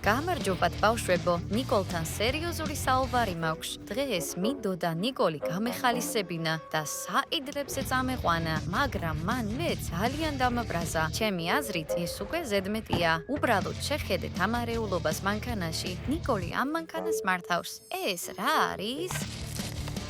გამარჯობათ ბავშვებო, ნიკოლთან სერიოზული საუბარი მაქვს. დღეს მინდოდა ნიკოლი გამეხალისებინა და საიდრებზე წამეყვანა, მაგრამ მან მე ძალიან დამაბრაზა. ჩემი აზრით, ეს უკვე ზედმეტია. უბრალოდ შეხედეთ ამ არეულობას მანქანაში. ნიკოლი ამ მანქანას მართავს. ეს რა არის?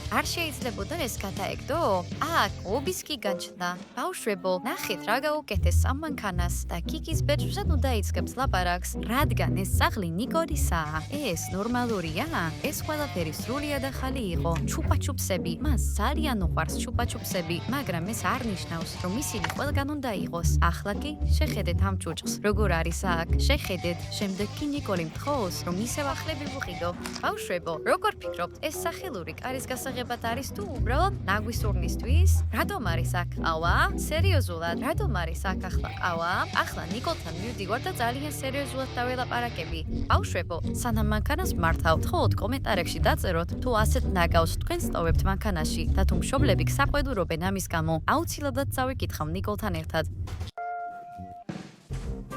არ შეიძლებოდა ეს გადაეგდო? აქ ობისკი გაჩნდა. ბავშვებო, ნახეთ რა გაუკეთეს ამ მანქანას და კიკის ბეჭვზე ნუ დაიწყებს ლაპარაკს, რადგან ეს სახლი ნიკოლისაა. ეს ნორმალურია? ეს ყველაფერი სრულიად ახალი იყო. ჩუპაჩუპსები, მას ძალიან უყვარს ჩუპაჩუპსები, მაგრამ ეს არ ნიშნავს, რომ ისინი ყველგან უნდა იყოს. ახლა კი შეხედეთ ამ ჭუჭყს, როგორ არის აქ. შეხედეთ, შემდეგ კი ნიკოლი მთხოვს, რომ ისევ ახლები ვუყიდო. ბავშვებო, როგორ ფიქრობთ, ეს სახელური კარის გასაღებად არის თუ უბრალოდ ნაგვისურნისთვის? რატომ არის აქ ყავა? სერიოზულად, რატომ არის აქ ახლა ყავა? ახლა ნიკოლთან მივდივარ და ძალიან სერიოზულად დაველაპარაკები. ბავშვებო, სანამ მანქანას მართავთ, ხოლოდ კომენტარებში დაწეროთ, თუ ასეთ ნაგავს თქვენ სტოვებთ მანქანაში და თუ მშობლები გსაყვედურობენ ამის გამო, აუცილებლად წავიკითხავ ნიკოლთან ერთად.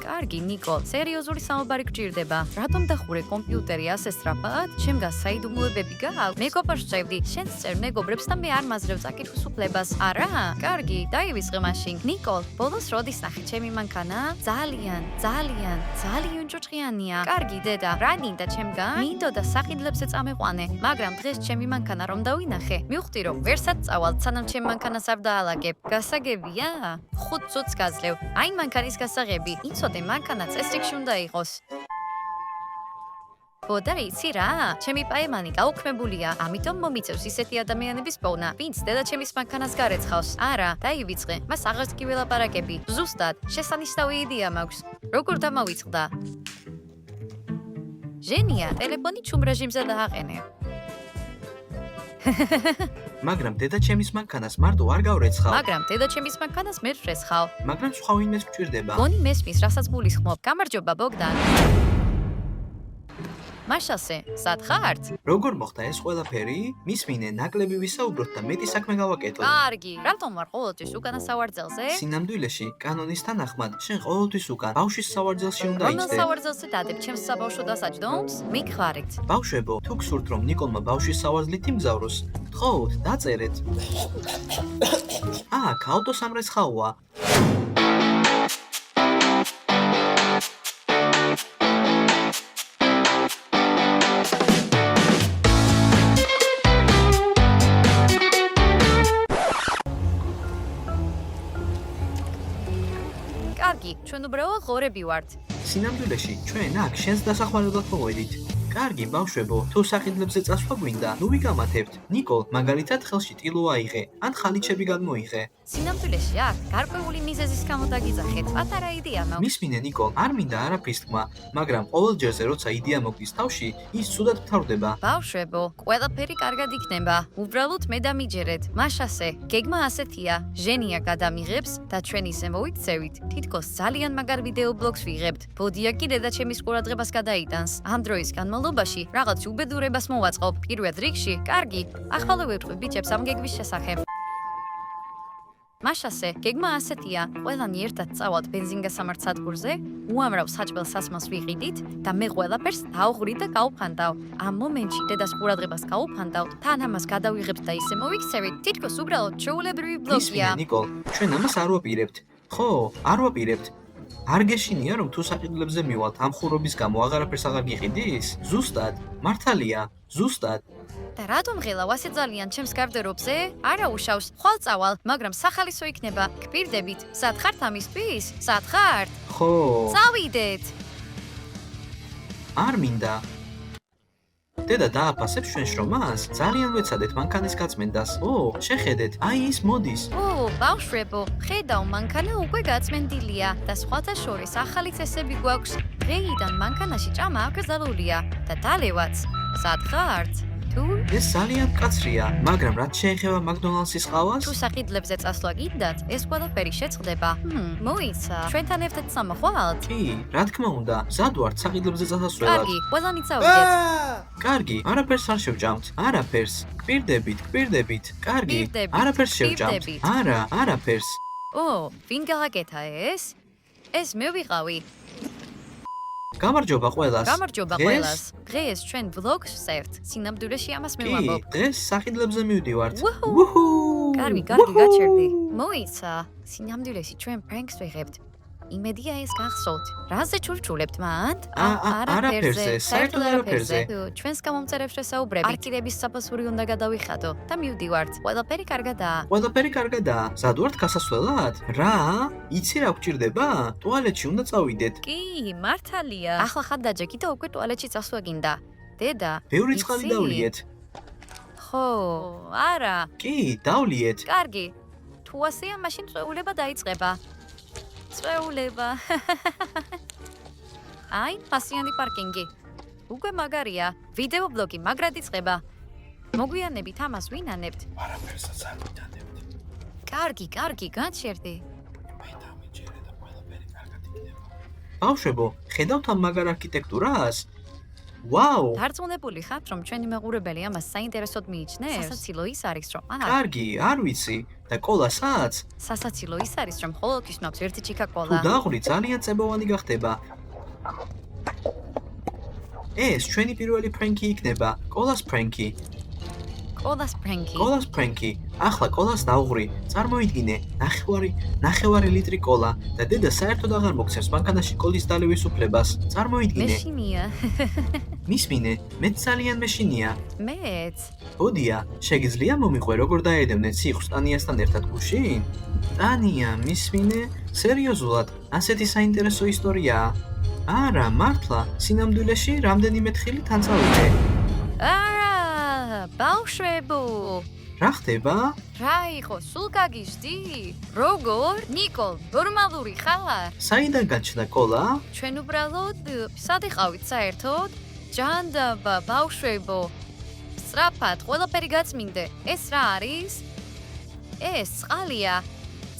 კარგი, ნიკოლ, სერიოზული საუბარი გჭირდება. რატომ დახურე კომპიუტერი ასე სწრაფად? შემდგარ საიდუმლოებები გაქვს? მეგობრს წევდი, შენს წერ მეგობრებს და მე არ მაძლევ წაკითხვის უფლებას. არა? კარგი, დაივიწყე მაშინ. ნიკოლ, ბოლოს როდის ნახე ჩემი მანქანა? ძალიან ჭუჭყიანია. კარგი, დედა, რა მინდა ჩემგან? მინდოდა საყიდლებზე წამეყვანე, მაგრამ დღეს ჩემი მანქანა რომ დავინახე, მივხვდი რომ ვერსად წავალ, სანამ ჩემ მანქანას არ დაალაგებ. გასაგებია? 5 წუთს გაძლევ. აი მანქანის გასაღები. იცოდე მანქანა წესრიგში უნდა იყოს. და იცი რა? ჩემი პაემანი გაუქმებულია, ამიტომ მომიწევს ისეთი ადამიანების პოვნა, ვინც დედაჩემის მანქანას გარეცხავს. არა, დაივიწყე, მას აღარც კი ველაპარაკები. ზუსტად, შესანიშნავი იდეა მაქვს. როგორ დამავიწყდა? ჟენია, ტელეფონი ჩუმ რეჟიმზე დააყენე. მაგრამ დედაჩემის მანქანას მარტო არ გავრეცხავ. მაგრამ დედაჩემის მანქანას მე ვფრესხავ. მაგრამ სხვა ვინმეს გჭირდება. გონი მესმის, რასაც გულისხმობ. გამარჯობა, ბოგდან. მაშასე, სად ხართ? როგორ მოხდა ეს ყველაფერი? მისმინე, ნაკლები ვისაუბროთ და მეტი საქმე გავაკეთოთ. კარგი, რატომ ვარ ყოველთვის უკანა სავარძელზე? სინამდვილეში, კანონის თანახმად, შენ ყოველთვის უკან ბავშვის სავარძელში უნდა რომელ იჯდე. სავარძელზე დადებ ჩემს საბავშვო დასაჯდომს? მიგხარით. ბავშვებო, თუ გსურთ რომ ნიკოლმა ბავშვის სავარძლით იმგზავროს, გთხოვთ, დაწერეთ. აქ ავტოსამრეცხაოა. კარგი, ჩვენ უბრალოდ ღორები ვართ. სინამდვილეში, ჩვენ აქ შენს დასახმარებლად მოვედით. კარგი, ბავშვებო, თუ საყიდლებზე წასვლა გვინდა, ნუ ვიგამათებთ. ნიკოლ, მაგალითად ხელში ტილო აიღე, ან ხალიჩები გადმოიღე. სინამდვილეში აქ გარკვეული მიზეზის გამო დაგიძახეთ. პატარა იდეა მაქვს. მისმინე, ნიკოლ, არ მინდა არაფრის თქმა, მაგრამ ყოველ ჯერზე როცა იდეა მოგდის თავში, ის ცუდად მთავრდება. ბავშვებო, ყველაფერი კარგად იქნება. უბრალოდ მე დამიჯერეთ. მაშასე, გეგმა ასეთია. ჟენია გადამიღებს და ჩვენ ისე მოიქცევით. თითქოს ძალიან მაგარ ვიდეო ბლოგს ვიღებთ. ბოდია კი დედაჩემის ყურადღებას გადაიტანს. ამ დროის განმავლობაში რაღაც უბედურებას მოვაწყობ. პირველ რიგში, კარგი, ახლა ვეთქვი ბიჭებს ამ გეგმის შესახებ. მაშასე, გეგმა ასეთია. ყველანი ერთად წავალთ ბენზინგასამართ სადგურზე, უამრავ საჭმელ სასმელს ვიყიდით და მე ყველაფერს დავღვრით და გავფანდავ. ამ მომენტში დედას ყურადღებას გავუფანდავ, თან ამას გადავიღებთ და ისე მოვიქცევით. თითქოს უბრალოდ ჩვეულებრივი ბლოგია. მისმინე, ნიკოლ, ჩვენ ამას არ ვაპირებთ. ხო, არ ვაპირებთ. არ გეშინია რომ თუ საყიდლებზე მივალთ ამ ხურობის გამო აღარაფერს აღარ გიყიდის? ზუსტად, მართალია, ზუსტად. და რატომ ღელავ ასე ძალიან ჩემს გარდერობზე? არა უშავს, ხვალ წავალ, მაგრამ სახალისო იქნება. გპირდებით, სად ხართ ამისთვის? სად ხართ? ხო, წავიდეთ. არ მინდა. დედა დააფასებს ჩვენ შრომას? ძალიან ვეცადეთ მანქანის გაწმენდას. შეხედეთ, აი ის მოდის. ბავშვებო, ხედავ, მანქანა უკვე გაწმენდილია და სხვათა შორის ახალი წესები გვაქვს. დღეიდან მანქანაში ჭამა აკრძალულია და დალევაც. სად ხართ? თუ ეს ძალიან მკაცრია, მაგრამ რაც შეეხება მაკდონალდსის ყავას? თუ საყიდლებზე წასვლა გინდათ, ეს ყველაფერი შეწყდება. მოიცა, ჩვენთან ერთად სამოხვალთ? კი, რა თქმა უნდა, მზად ვართ საყიდლებზე წასასვლელად. კარგი, ყველანი წავიდეთ. კარგი, არაფერს არ შევჭამთ. არაფერს. გპირდებით. კარგი, არაფერს შევჭამთ. არა, არაფერს. ვინ გააკეთა ეს? ეს მე ვიყავი. გამარჯობა ყველას. გამარჯობა ყველას. დღეს ჩვენ ვლოგს ვსერთ. სინამდვილეში ამას კი, მივამბობ. დღეს სახიდლებზე მივდივართ. უჰუ. უჰუ. კარგი, გაჩერდი. მოიცა. სინამდვილეში ჩვენ პრენკს ვიღებთ. იმედია ეს გახსოვთ. რაზე ჩურჩულებთ მანდ? არაფერზე, საერთოდ არაფერზე. ჩვენს გამომწერებს შესაუბრებით. არკიდების საფასური უნდა გადავიხადო და მივდივართ. ყველაფერი კარგადაა. ყველაფერი კარგადაა. სად ვართ გასასვლელად? რა? იცი რა გჭირდება? ტუალეტში უნდა წავიდეთ. კი, მართალია. ახლა ხარ დაჯექი და უკვე ტუალეტში წასვლა გინდა. დედა, ბევრი წყალი იცი? დავლიეთ. ხო, არა. კი, დავლიეთ. კარგი. თუ ასეა, მაშინ წვეულება დაიწყება. წვეულება. აი, ფასიანი პარკინგი. უკვე მაგარია. ვიდეო ბლოგი მაგრად იწყება. მოგვიანებით ამას ვინანებთ? არაფერსაც არ ვიტანებთ. კარგი, გაჩერდი. მე დამიჯერე და ყველაფერი კარგად იქნება. ბავშვებო, ხედავთ ამ მაგარ არქიტექტურას? ვაუ! დარწმუნებული ხართ, რომ ჩვენი მეღურებელი ამას საინტერესოდ მიიჩნევს? სასაცილო ის არის, რომ კარგი, არ ვიცი. და კოლასაც? სასაცილო ის არის, რომ ყოველთვის მაქვს ერთი ჩიქა თუ კოლა. დაღვრით, ძალიან წებოვანი გახდება. ეს ჩვენი პირველი ფრენკი იქნება. კოლას ფრენკი. კოლას ფრენკი. კოლას ფრენკი. ახლა კოლას დავღრი. წარმოიდგინე, ნახევარი ლიტრი კოლა და დედა საერთოდ აღარ მოგცემს მანქანაში კოლის დალევის უფლებას. წარმოიდგინე. მეშინია. მისმინე, მეც ძალიან მეშინია. მეც. ბოდია, შეგიძლია მომიყვე როგორ დაედევნეთ სიახლს ტანიასთან ერთად გუშინ? ტანია, მისმინე, სერიოზულად, ასეთი საინტერესო ისტორიაა. არა, მართლა, სინამდვილეში რამდენიმე თხილი თან წავიდე. ბავშვებო. რა ხდება? რა იყო, სულ გაგიჟდი? როგორ? ნიკოლ, ნორმალური ხარ? საიდან გაჩნდა კოლა? ჩვენ უბრალოდ სად იყავით საერთოდ? ჯანდაბა, ბავშვებო. სწრაფად, ყველაფერი გაწმინდე. ეს რა არის? ეს წყალია.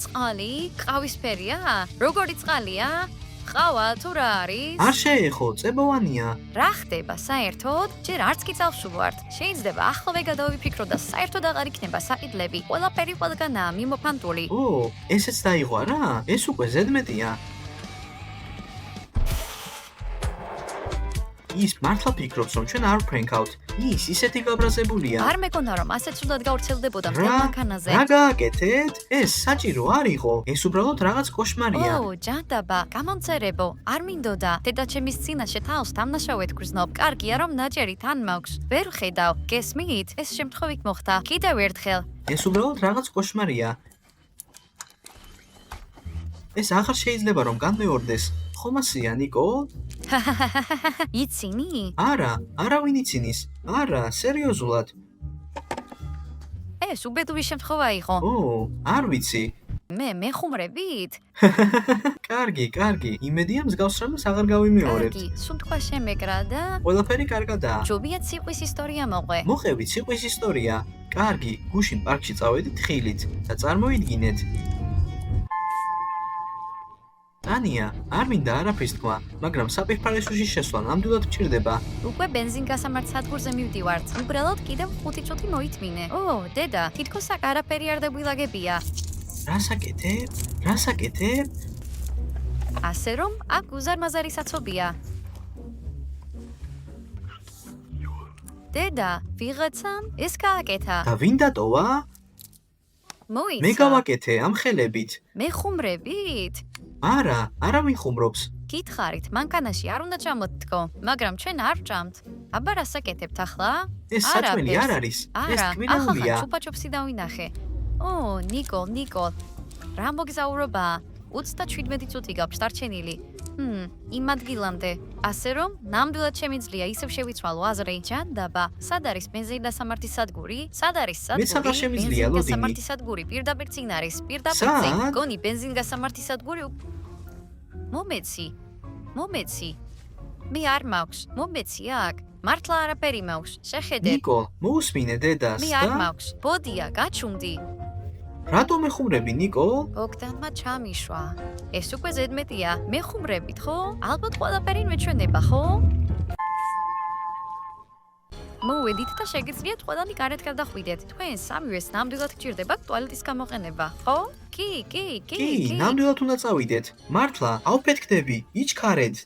წყალი? ყავისფერია? როგორი წყალია? ყავა თუ რა არის? არ შეეხო, წებოვანია. რა ხდება საერთოდ? ჯერ არც კი წავსულვართ. შეიძლება ახლავე გადავიფიქრო და საერთოდ აღარ იქნება საყიდლები. ყველაფერი ყველგანაა მიმოფანტული. ო, ესეც დაიღვა რა? ეს უკვე ზედმეტია. ის მართლა ფიქრობს, რომ ჩვენ არ ვფრენკავთ. ის ისეთი გაბრაზებულია. არ მეკონა რომ ასე ცუდად გავრცელდებოდა მთელ მანქანაზე. რა გააკეთეთ? ეს საჭირო არ იყო. ეს უბრალოდ რაღაც კოშმარია. ო, ჯანდაბა, გამომწერებო, არ მინდოდა. დედაჩემის წინაშე თავს დამნაშავედ გრძნობ. კარგია რომ ნაჭერი თან მაქვს. ვერ ხედავ. გესმით? ეს შემთხვევით მოხდა. კიდევ ერთხელ. ეს უბრალოდ რაღაც კოშმარია. ეს აღარ შეიძლება რომ განმეორდეს. ხომ ასეა, ნიკო? იცინი? არა, არავინ იცინის. არა, სერიოზულად. ეს უბედური შემთხვევა იყო. ო, არ ვიცი. მე მეხუმრებით? კარგი, იმედია მსგავს რამეს აღარ გავიმეორებთ. კარგი, სულ თქვა შემეკრა და ყველაფერი კარგადაა. ჯობია ციყვის ისტორია მოყვე. მოყევით ციყვის ისტორია. კარგი, გუშინ პარკში წავედით ხილით და წარმოიდგინეთ. ტანია, არ მინდა არაფრის თქვა, მაგრამ საპირფარეშუში შესვლა ნამდვილად მჭირდება. უკვე ბენზინგასამართ სადგურზე მივდივართ. უბრალოდ კიდევ 5 წუთი მოითმინე. ო, დედა, თითქოს აქ არაფერი არ დაგვილაგებია. რა საკეთებ? ასე რომ, აქ უზარმაზარი საცობია. დედა, ვიღაცამ ეს გააკეთა. და ვინ დატოვა? მოიცა. მე გავაკეთე ამ ხელებით. მეხუმრებით? არა, არავინ ხუმრობს. გითხარით, მანქანაში არ უნდა ჩამოთქო, მაგრამ ჩვენ არ ვჭამთ. აბა რა საკეთებთ ახლა? ეს საჭმელი არ არის, ეს ტკბილეულია. ახლა ჩუპაჩუპსი დავინახე. ო, ნიკოლ. რა მოგზაურობა? 37 წუთი გაქვს დარჩენილი. იმ ადგილამდე. ასე რომ, ნამდვილად შემიძლია ისევ შევიცვალო აზრი. ჯანდაბა, სად არის ბენზინგასამართის სადგური? სად არის სადგური? მეც აღარ შემიძლია, ლოდინი. ბენზინგასამართის სადგური პირდაპირ წინ არის. პირდაპირ წინ. გონი ბენზინგასამართის სადგური. მომეცი. მე არ მაქვს. მომეცი აქ. მართლა არაფერი მაქვს. შეხედეთ. ნიკო, მოусმინე დედას მე არ მაქვს. ბოდია, გაჩუმდი. რატო მეხუმრები, ნიკო? ბოგდანმა ჩამიშვა. ეს უკვე ზედმეტია. მეხუმრებით, ხო? ალბათ ყველაფერი მეჩვენება, ხო? მოვედით და შეგიძლიათ ყველანი გარეთ გადახვიდეთ. თქვენ სამივეს ნამდვილად გჭირდებათ ტუალეტის გამოყენება, ხო? კი, კი, ნამდვილად უნდა წავიდეთ. მართლა, აუფეთქდები, იჩქარეთ.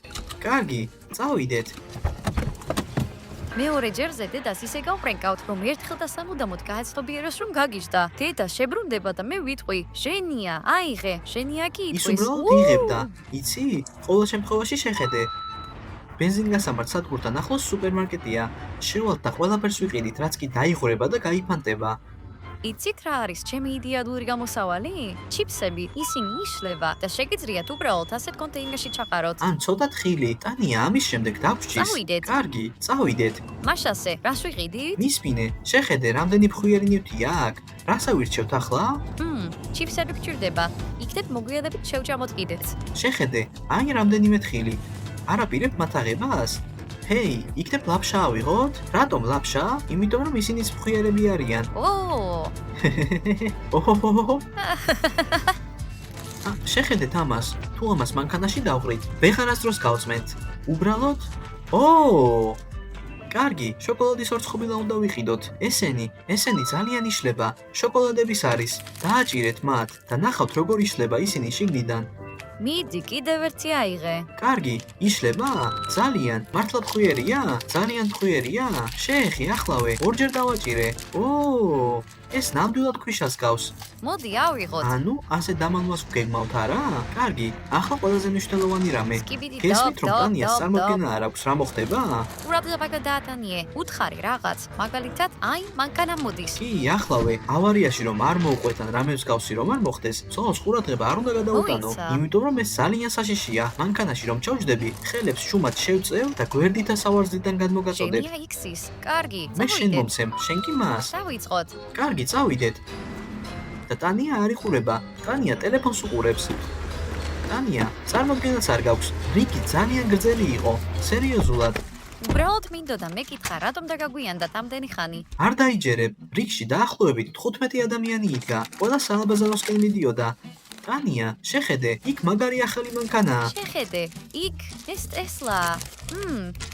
კარგი, წავიდეთ. მეორე ჯერზე დედას ისე გავპრენკავთ, რომ ერთხელ და სამუდამოდ გაეცნობიეროს, რომ გაგიჟდა. დედა შებრუნდება და მე ვიტყვი, ჟენია, აიღე, ჟენია კი ის იტყვის. უბრალოდ იღებდა. იცი? ყოველ შემთხვევაში შეხედე. ბენზინგასამართ სადგურთან ახლოს სუპერმარკეტია. შევალთ და ყველაფერს ვიყიდით, რაც კი დაიღურება და გაიფანტება. იცით რა არის ჩემი იდეალური გამოსავალი? ჩიფსები, ისინი იშლება და შეგიძლიათ უბრალოდ ასეთ კონტეინერში ჩაყაროთ. ან ცოტა თხილი, ტანია ამის შემდეგ დაგვრჩის. წავიდეთ. კარგი, წავიდეთ. მაშასე, რას ვიყიდით? მისმინე, შეხედე, რამდენი ფხვიერი ნივთია აქ. რას ავირჩევთ ახლა? ჩიფსები გჭირდება. იქნებ მოგვიანებით შევჭამოთ კიდეც. შეხედე, აი რამდენიმე თხილი. არ აპირებ მათ აღებას? ჰეი, იქნებ ლაფშა ავიღოთ? რატომ ლაფშა? იმიტომ რომ ისინი ფხვიერები არიან. ოჰოჰოჰო. შეხედეთ ამას. თუ ამას მანქანაში დავყრით, ვეღარასდროს გავწმენთ. უბრალოდ? კარგი, შოკოლადის ორცხობილა უნდა ვიყიდოთ. ესენი ძალიან იშლება. შოკოლადების არის. დააჭირეთ მათ და ნახავთ როგორ იშლება ისინი შიგნიდან. მიდი, კიდევ ერთი აიღე. კარგი, იშლება? ძალიან. მართლა ფხვიერია? ძალიან ფხვიერია? შეეხი ახლავე, ორჯერ დავაჭირე. ეს ნამდვილად ქვიშას გავს. მოდი, ავიღოთ. ანუ, ასე დამალვას ვგეგმავთ არა? კარგი, ახლა ყველაზე მნიშვნელოვანი რამე. სკიბიდი, გესმით, რომ დობ, ტანიას დობ, წარმოდგენა არ აქვს, რა მოხდება? ყურადღება დაატანიე, უთხარი რაღაც. მაგალითად, აი, მანქანა მოდის. კი, ახლავე, ავარიაში რომ არ მოუყვეთ ან რამე მსგავსი რომ არ მოხდეს, ცოლს ყურადღება არ უნდა გადაუტანო, მოიცა. იმიტომ რომ ეს ძალიან საშიშია. მანქანაში რომ ჩავჯდები, ხელებს შუმად შევწევ და გვერდითა სავარძლიდან გადმოგაწოდებ. ჟენია იქსის. კარგი, მე შენ წავიდეთ. მომცემ, შენ კი მას. დავიწყოთ. კარგი, წავიდეთ. და ტანია არ იყურება. ტანია ტელეფონს უყურებს. ტანია, წარმოდგენაც არ გაქვს. რიგი ძალიან გრძელი იყო. სერიოზულად. უბრალოდ მინდოდა მეკითხა, რატომ დაგაგვიანდათ ამდენი ხანი? არ დაიჯერებ. რიგში დაახლოებით 15 ადამიანი იდგა. ყველა საალბაზაროსკენ მიდიოდა. ტანია, შეხედე, იქ მაგარი ახალი მანქანაა. შეხედე, იქ ეს ტესლა.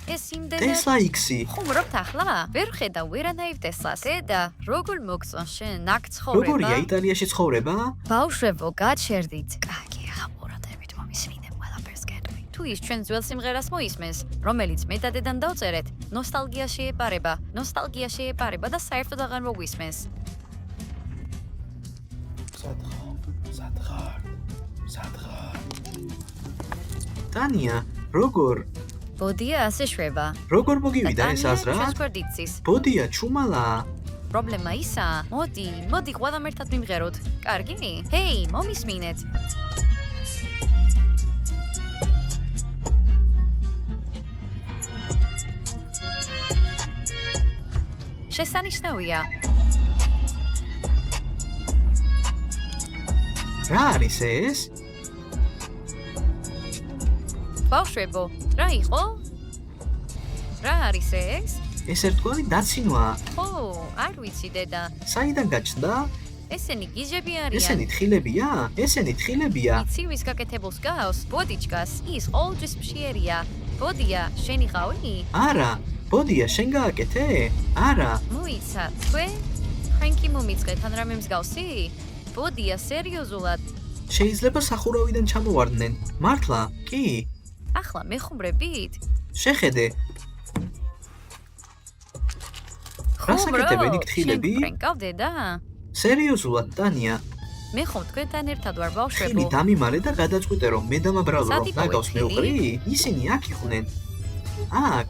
ეს იმდენად ტესლა X-ი. ხუმრობთ ახლა? ვერ ხედავ ვერანაირ ტესლას. დედა, როგორ მოგწონს შენ აქ ცხოვრება? როგორია იტალიაში ცხოვრება? ბავშვებო, გაჩერდით. კარგი, ახალყურადებით მომისმინებ ყველაფერს გეტყვი. თუ ის ჩვენ ძველ სიმღერას მოისმენს, რომელიც მე და დედამ დავწერეთ, ნოსტალგია შეეპარება და საერთოდ აღარ მოგვისმენს. სადღარ. ტანია, როგორ? ბოდია ასე შვება. როგორ მოგივიდა ეს აზრად? ჩვენს გვერდიცის. ბოდია, ჩუმალა. პრობლემა ისაა, მოდი ყველამ ერთად მიმღეროთ. კარგი? ჰეი, მომისმინეთ. შესანიშნავია. რა არის ეს? ბავშვებო, რა იყო? რა არის ეს? ეს ერთგვარი დაცინვაა. არ ვიცი დედა. საიდან გაჩნდა? ესენი გიჟები არიან. ესენი თხილებია? ესენი თხილებია? იცი ვის გაკეთებულს გავს? ბოდიჩკას, ის ყოველთვის მშიერია. ბოდია, შენი ყავი? არა, ბოდია, შენ გააკეთე? არა. მოიცა, თქვენ? ფრენკი მომიწყეთ ან რამე მსგავსი? ბოდია, სერიოზულად? შეიძლება სახურავიდან ჩამოვარდნენ. მართლა? კი. ახლა მეხუმრებით? შეხედე. რას აკეთებენ იქ თხილები? შენ ფრენკავ დედა? სერიოზულად, ტანია. მე ხომ თქვენთან ერთად ვარ ბავშვებო. ხილი დამიმალე და გადაწყვიტე რომ მე დამაბრალო რომ სად ნაგავს იპოვეთ მეუღრი? ისინი აქ იყვნენ. აქ.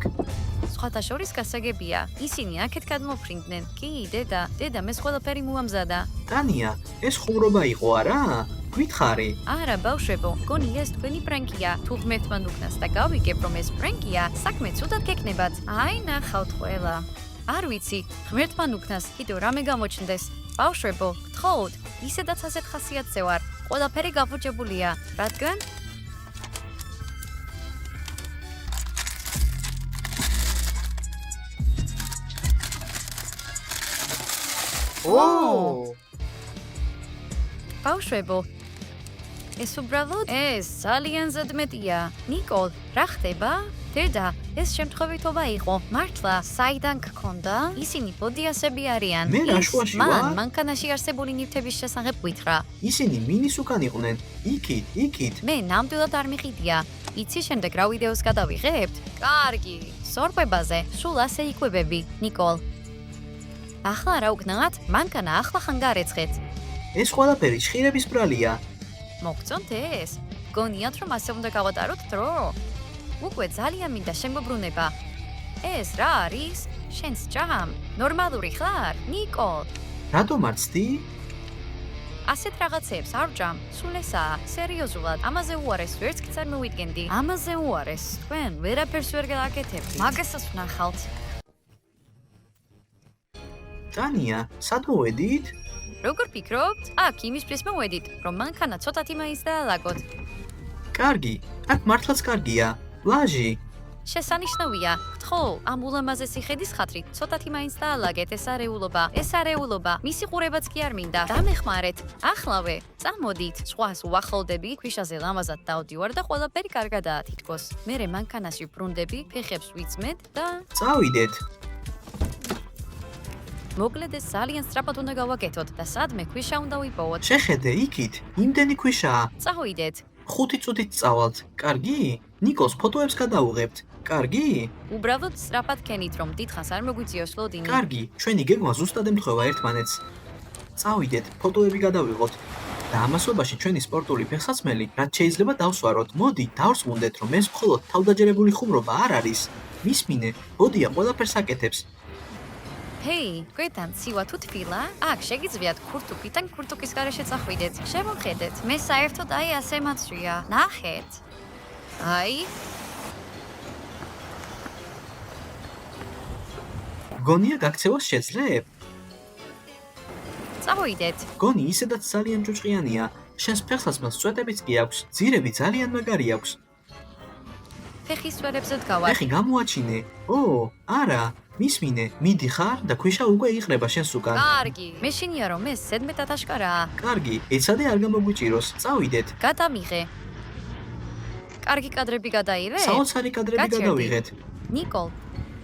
სხვათა შორის გასაგებია, ისინი აქეთ გადმოფრინდნენ. კი, დედა, მე ყველაფერი მოამზადა. ტანია, ეს ხუმრობა იყო არა? გითხარი. არა, ბავშვებო, გონი ეს თქვენი პრენკია. თუ ღმერთმა უკნას და გავიგებ რომ ეს პრენკია, საქმე ცუდად გეკნებათ. აი, ნახავთ ყველა. არ ვიცი, ღმერთმა უკნას კიდევ რამე გამოჩნდეს. ბავშვებო, გთხოვთ, ისედაც ასეთ ხასიათზე ვარ. ყველაფერი გაფუჭებულია, რადგან ბავშვებო, ეს უბრალოდ ეს ძალიან ზედმეტია. ნიკოლ, რა ხდება? დედა, ეს შემთხვევითობა იყო. მართლა, საიდან გქონდა? ისინი ბოდიასები არიან. მე რა შუაში ვარ? მანქანაში არსებული ნივთების შესახებ გითხრა. ისინი მინის უკან იყვნენ. იქით. მე ნამდვილად არ მიყიდია. იცი შემდეგ რა ვიდეოს გადავიღებთ? კარგი, სორბებაზე, სულ ასე იკვებები, ნიკოლ. ახლა რა უქნათ? მანქანა ახლა ხან გარეცხეთ. ეს ყველაფერი ჭხირების ბრალია. მოგწონთ ეს? გონიათ რომ ასე უნდა გავატაროთ დრო? უკვე ძალიან მინდა შემოbrunება. ეს რა არის? შენ სჭამ? ნორმალური ხარ, ნიკოლ? რატომ არ ცდი? ასეთ რაღაცებს არ ვჭამ, სულ ესაა, სერიოზულად, ამაზე უარეს ვერც კი არ მოვიდგენდი. ამაზე უარეს, თქვენ ვერაფერს ვერ გააკეთებთ. მაგასაც ვნახავთ. ტანია, სად მოვედით? როგორ ფიქრობთ? აქ იმისთვის მოვედით, რომ მანქანა ცოტათი მაინც დაალაგოთ. კარგი, აქ მართლაც კარგია. ლაჟი, შესანიშნავია. გთხოვ, ამ ულამაზესი ხედის ხათრით ცოტათი მაინც დაალაგეთ ეს არეულობა, მისი ყურებაც კი არ მინდა. დამეხმარეთ.ახლავე, წამოდით, სხვას უახალდები, ქვიშაზე ლამაზად დავდივარ და ყველაფერი კარგადაა თითქოს. მერე მანქანაში ბრუნდები, ფეხებს ვიწმედ და წავიდეთ. მოკლედ ეს ძალიან სწრაფად უნდა გავაკეთოთ და სადმე ქვიშა უნდა ვიპოვოთ. შეხედე, იქით, იმდენი ქვიშაა. წავიდეთ. 5 წუთით წავალთ. კარგი? ნიკოლს ფოტოებს გადავუღებთ. კარგი? უბრალოდ სწრაფად ქენით, რომ დიდხანს არ მოგვიწიოს ლოდინი. კარგი, ჩვენი გეგმა ზუსტად ემთხვევა ერთმანეთს. წავიდეთ, ფოტოები გადავიღოთ. და ამასობაში ჩვენი სპორტული ფეხსაცმელი, რაც შეიძლება დავსვაროთ. მოდი, დავსვუნდეთ, რომ ეს მხოლოდ თავდაჯერებული ხუმრობა არ არის. მისმინე, ბოდია ყველაფერს აკეთებს. ჰეი, გვეთან ცივა თუ თბილა? აქ შეგიძლიათ ქურთუკიდან ქურთუკის გარეშე წახვიდეთ. შემოხედეთ, მე საერთოდ აი ასე მაცვია. ნახეთ. აი, გონია გაქცევას შეძლებ? წავიდეთ. გონი ისედაც ძალიან ჭუჭყიანია. შენს ფეხსაცმელს წვეტებიც კი აქვს. ძირები ძალიან მაგარი აქვს. ფეხის სვერებზე დგავარ. ფეხი გამოაჩინე. ო, არა. მისმინე, მიდი ხარ და ქვიშა უკვე იყრება შენს უკან. კარგი, მეშინია რომ ეს ზედმეტად აშკარაა. კარგი, ეცადე არ გამოგვიჭიროს. წავიდეთ. გადამიღე. კარგი კადრები გადაიღე? საოცარი კადრები გაჩერდი. გადავიღეთ. ნიკოლ,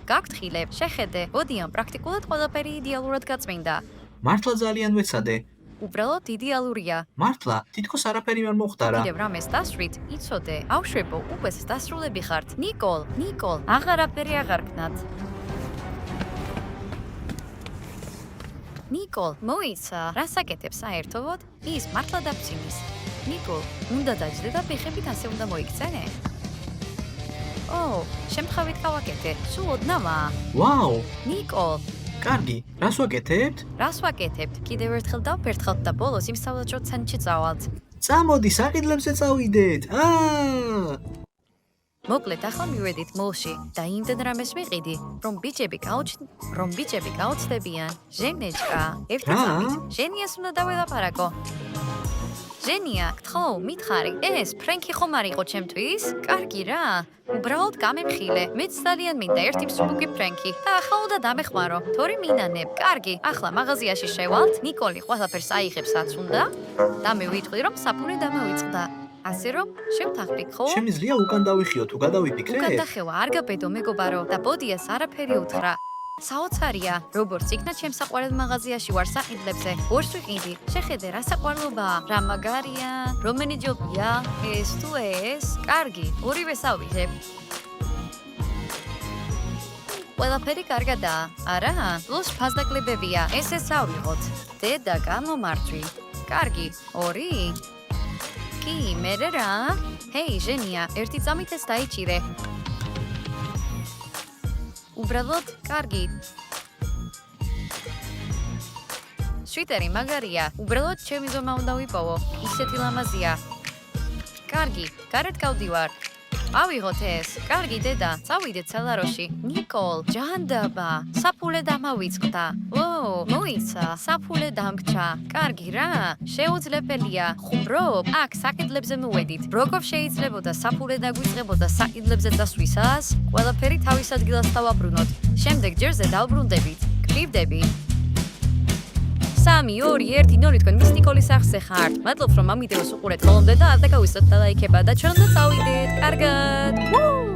გაგთხილებ, შეხედე, ოდიან პრაქტიკულად ყველაფერი იდეალურად გაწმინდა. მართლა ძალიან ვეცადე. უბრალოდ იდეალურია. მართლა, თითქოს არაფერი არ მოხდარა. კიდევ რამეს დასვით, იცოდე, ავშვებო, უყვეს დასრულები ხართ. ნიკოლ, აღარაფერი აღარ ქნათ. ნიკოლ, მოიცა, რას აკეთებს საერთოდ? ის მართლა დაფცინის. ნიკოლ, უნდა დაჯდე და ფეხებით ასე უნდა მოიქცენე? ო, შემთხვევით გავაკეთე, სულ ოდნავაა. ვაუ, ნიკოლ, კარგი, რას ვაკეთებთ? რას ვაკეთებთ? კიდევ ერთხელ დავფერთხავთ და ბოლოს იმ სავაჭრო ცენტრში წავალთ. წამოდი, საყიდლებზე წავიდეთ. მოკლედ, ახლა მივედით მოლში და იმდენ რამეს ვიყიდი, რომ ბიჭები გაუცდებიან. ჟენეჩკა, ერთი რა? წამით, ჟენიას უნდა დაველაპარაკო. ჟენია, გთხოვ, მითხარი, ეს ფრენკი ხომ არ იყო ჩემთვის? კარგი რა, უბრალოდ გამემხილე. მეც ძალიან მინდა ერთი მსუბუქი ფრენკი და ახლა უნდა დამეხმარო. თორი მინანებ. კარგი, ახლა მაღაზიაში შევალთ, ნიკოლი ყველაფერს აიღებს რაც უნდა და მე ვიტყვი რომ საფუნე დამოვიწყდა. ასე რომ, შევთანხმდით, ხო? შემიძლია უკან დავიხიო თუ გადავიფიქრე? უკან დახევა, არ გაბედო მეგობარო და ბოდიას არაფერი უთხრა. საოცარია, როგორც იქნა ჩემს საყვარელ მაღაზიაში ვარ საყიდლებზე. ორს ვიყიდი, შეხედე რა საყვარლობაა, რა მაგარია, რომენი ჯობია, ეს თუ ეს, კარგი, ორივეს ავიღებ. ყველაფერი კარგადაა, არა? პლუს ფასდაკლებებია, ესეც ავიღოთ. დედა გამომართვი. კარგი, 2. კი, მერე რა? ჰეი, ჟენია, ერთი წამით ეს დაიჭირე. უბრალოდ, კარგი. შვიტერი მაგარია, უბრალოდ ჩემი ზომა უნდა ვიპოვო, ისეთი ლამაზია. კარგი, გარეთ გავდივარ. ავიღოთ ეს. კარგი, დედა, წავიდეთ სალაროში. ნიკოლ, ჯანდაბა, საფულე დამავიწყდა. მოიცა, საფულე დამგჩა. კარგი რა, შეუძლებელია. ხუმრობ, აქ საყიდლებზე მოვედით. როგორ შეიძლებოდა საფულე დაგვიწყებოდა საყიდლებზე წასვლისას? ყველაფერი თავის ადგილას დავაბრუნოთ. შემდეგ ჯერზე დავბრუნდებით. გკრივდები. 3, 2, 1, 0 თქვენ მის ნიკოლის სახლზე ხართ. მადლობთ რომ ამ ვიდეოს უყურეთ ბოლომდე და არ დაგავიწყდეთ და ლაიქება და ჩვენ უნდა წავიდეთ. კარგად.